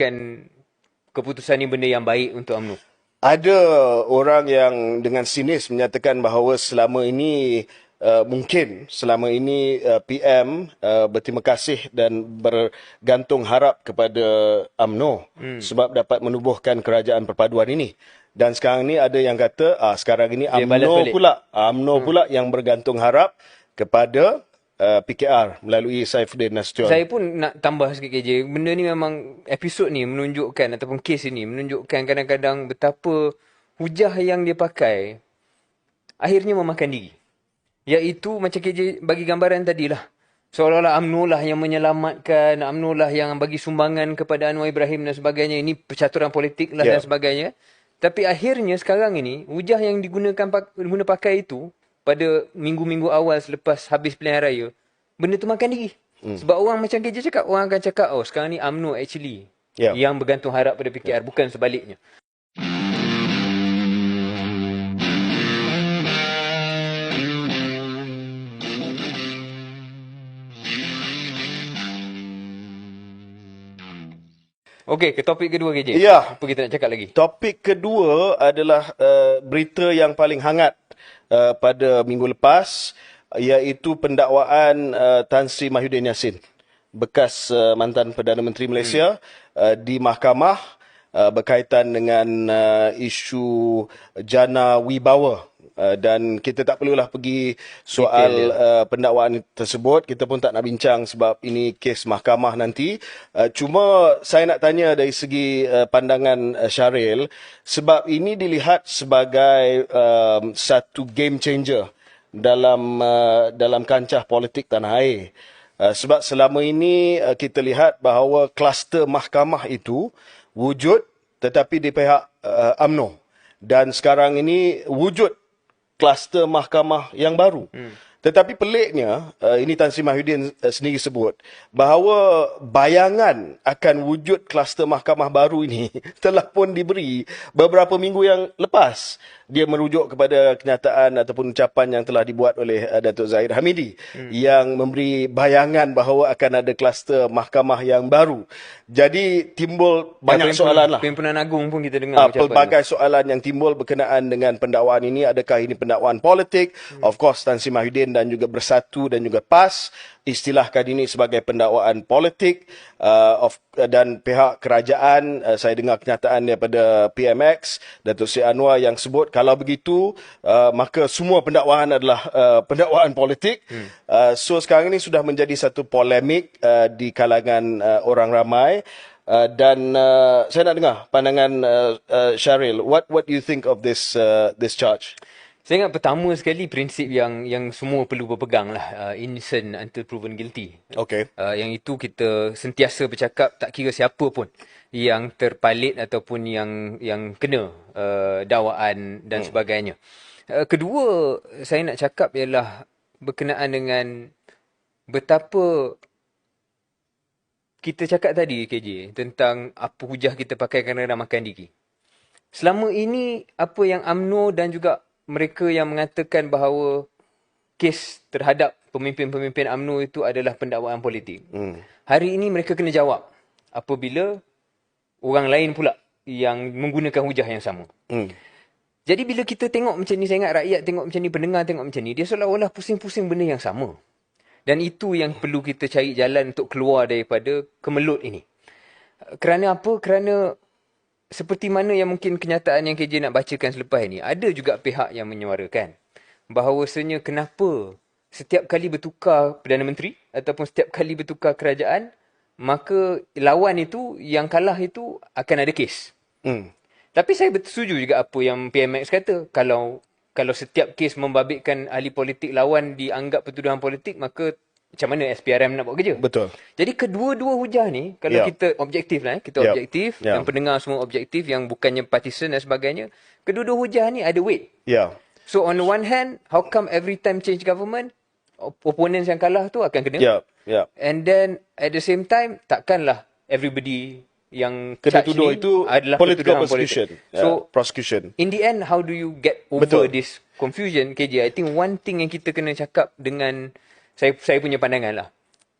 kan keputusan ni benda yang baik untuk UMNO? Ada orang yang dengan sinis menyatakan bahawa selama ini mungkin selama ini PM berterima kasih dan bergantung harap kepada UMNO sebab dapat menubuhkan kerajaan perpaduan ini. Dan sekarang ni ada yang kata sekarang ini Dia balas balik. UMNO pula yang bergantung harap kepada PKR melalui Saifuddin Nasution. Saya pun nak tambah sikit KJ. Benda ni memang episod ni menunjukkan ataupun kes ini menunjukkan kadang-kadang betapa hujah yang dia pakai akhirnya memakan diri. Iaitu macam KJ bagi gambaran tadilah. Seolah-olah UMNO lah yang menyelamatkan, UMNO lah yang bagi sumbangan kepada Anwar Ibrahim dan sebagainya. Ini percaturan politik lah dan sebagainya. Tapi akhirnya sekarang ini, hujah yang guna pakai itu pada minggu-minggu awal selepas habis pilihan raya, benda tu makan diri. Sebab orang macam KJ cakap, orang akan cakap, oh sekarang ni UMNO actually yang bergantung harap pada PKR, bukan sebaliknya. Okey, ke topik kedua KJ. Ya. Apa kita nak cakap lagi? Topik kedua adalah berita yang paling hangat pada minggu lepas, iaitu pendakwaan Tan Sri Mahyudin Yassin, bekas mantan Perdana Menteri Malaysia, di mahkamah berkaitan dengan isu jana wibawa. Dan kita tak perlulah pergi soal pendakwaan tersebut. Kita pun tak nak bincang sebab ini kes mahkamah nanti. Cuma saya nak tanya dari segi pandangan Syaril, sebab ini dilihat sebagai satu game changer dalam kancah politik tanah air. Sebab selama ini kita lihat bahawa kluster mahkamah itu wujud tetapi di pihak UMNO. Dan sekarang ini wujud kluster mahkamah yang baru. Tetapi peliknya, ini Tan Sri Mahyudin sendiri sebut, bahawa bayangan akan wujud kluster mahkamah baru ini telah pun diberi beberapa minggu yang lepas. Dia merujuk kepada kenyataan ataupun ucapan yang telah dibuat oleh Datuk Zahid Hamidi yang memberi bayangan bahawa akan ada kluster mahkamah yang baru. Jadi timbul banyak soalan lah. Perhimpunan Agung pun kita dengar Pelbagai soalan yang timbul berkenaan dengan pendakwaan ini. Adakah ini pendakwaan politik? Of course, Tan Sri Mahyudin dan juga Bersatu dan juga PAS istilahkan ini sebagai pendakwaan politik dan pihak kerajaan. Saya dengar kenyataan daripada PMX, Datuk Seri Anwar yang sebut kalau begitu maka semua pendakwaan adalah pendakwaan politik. So sekarang ini sudah menjadi satu polemik di kalangan orang ramai. Dan saya nak dengar pandangan Syaril. What do you think of this charge? Saya ingat pertama sekali prinsip yang semua perlu berpegang lah. Innocent until proven guilty. Okay. Yang itu kita sentiasa bercakap tak kira siapa pun yang terpalit ataupun yang kena dakwaan dan sebagainya. Kedua, saya nak cakap ialah berkenaan dengan betapa kita cakap tadi KJ tentang apa hujah kita pakai kerana makan diri. Selama ini apa yang UMNO dan juga mereka yang mengatakan bahawa kes terhadap pemimpin-pemimpin UMNO itu adalah pendakwaan politik. Hari ini mereka kena jawab apabila orang lain pula yang menggunakan hujah yang sama. Jadi bila kita tengok macam ni, saya ingat rakyat tengok macam ni, pendengar tengok macam ni, dia seolah-olah pusing-pusing benda yang sama. Dan itu yang perlu kita cari jalan untuk keluar daripada kemelut ini. Kerana apa? Kerana seperti mana yang mungkin kenyataan yang KJ nak bacakan selepas ini, ada juga pihak yang menyuarakan bahawasanya kenapa setiap kali bertukar Perdana Menteri ataupun setiap kali bertukar kerajaan, maka lawan itu, yang kalah itu akan ada kes. Tapi saya setuju juga apa yang PMX kata. Kalau setiap kes membabitkan ahli politik lawan dianggap pertuduhan politik, maka macam mana SPRM nak buat kerja? Betul. Jadi kedua-dua hujah ni, kalau kita objektif lah, kita objektif, yang pendengar semua objektif, yang bukannya partisan dan sebagainya, kedua-dua hujah ni ada weight. So on the one hand, how come every time change government, opponents yang kalah tu akan kena? And then at the same time, takkanlah everybody yang kena tuduh itu adalah political prosecution. So prosecution. In the end, how do you get over this confusion, KJ? I think one thing yang kita kena cakap dengan saya punya pandangan lah.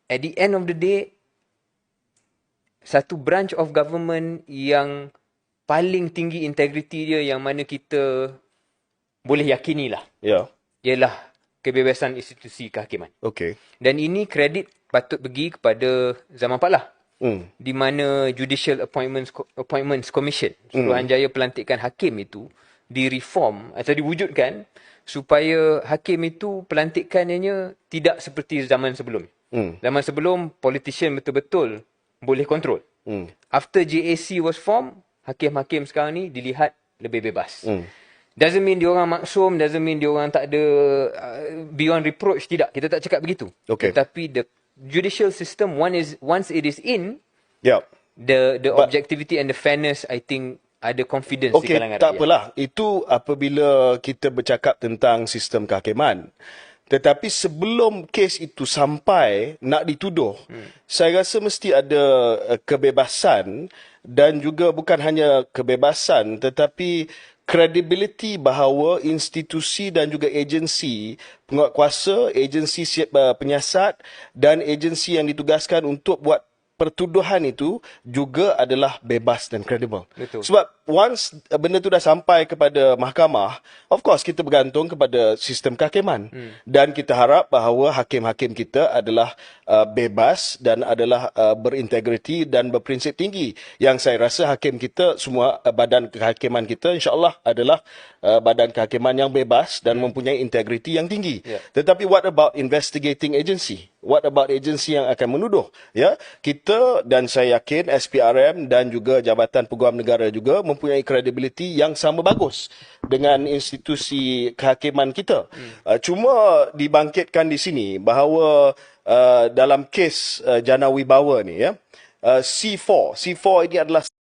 At the end of the day, satu branch of government yang paling tinggi integriti dia, yang mana kita boleh yakinilah, ialah kebebasan institusi kehakiman. Okey. Dan ini kredit patut pergi kepada Zaman Pak Lah, di mana Judicial Appointments Commission, Suruhanjaya Pelantikan Hakim itu direform atau diwujudkan supaya hakim itu pelantikannya tidak seperti zaman sebelum. Zaman sebelum politician betul-betul boleh kontrol. After JAC was formed, hakim-hakim sekarang ni dilihat lebih bebas. Doesn't mean diorang maksum, doesn't mean diorang tak ada beyond reproach, tidak. Kita tak cakap begitu. Okay. Tetapi the judicial system, once it is in, the objectivity and the fairness, I think ada confidence di kalangan rakyat. Tak apalah. Itu apabila kita bercakap tentang sistem kehakiman. Tetapi sebelum kes itu sampai nak dituduh, saya rasa mesti ada kebebasan, dan juga bukan hanya kebebasan tetapi credibility bahawa institusi dan juga agensi penguatkuasa, agensi penyiasat dan agensi yang ditugaskan untuk buat pertuduhan itu juga adalah bebas dan kredibel. Sebab once benda tu dah sampai kepada mahkamah, of course kita bergantung kepada sistem kehakiman. Dan kita harap bahawa hakim-hakim kita adalah bebas dan adalah berintegriti dan berprinsip tinggi. Yang saya rasa hakim kita, semua badan kehakiman kita insya-Allah adalah badan kehakiman yang bebas dan mempunyai integriti yang tinggi. Tetapi what about investigating agency? What about agensi yang akan menuduh? Ya, kita dan saya yakin SPRM dan juga Jabatan Peguam Negara juga mempunyai kredibiliti yang sama bagus dengan institusi kehakiman kita. Cuma dibangkitkan di sini bahawa dalam kes Jana Wibawa ni, ya, C4 ini adalah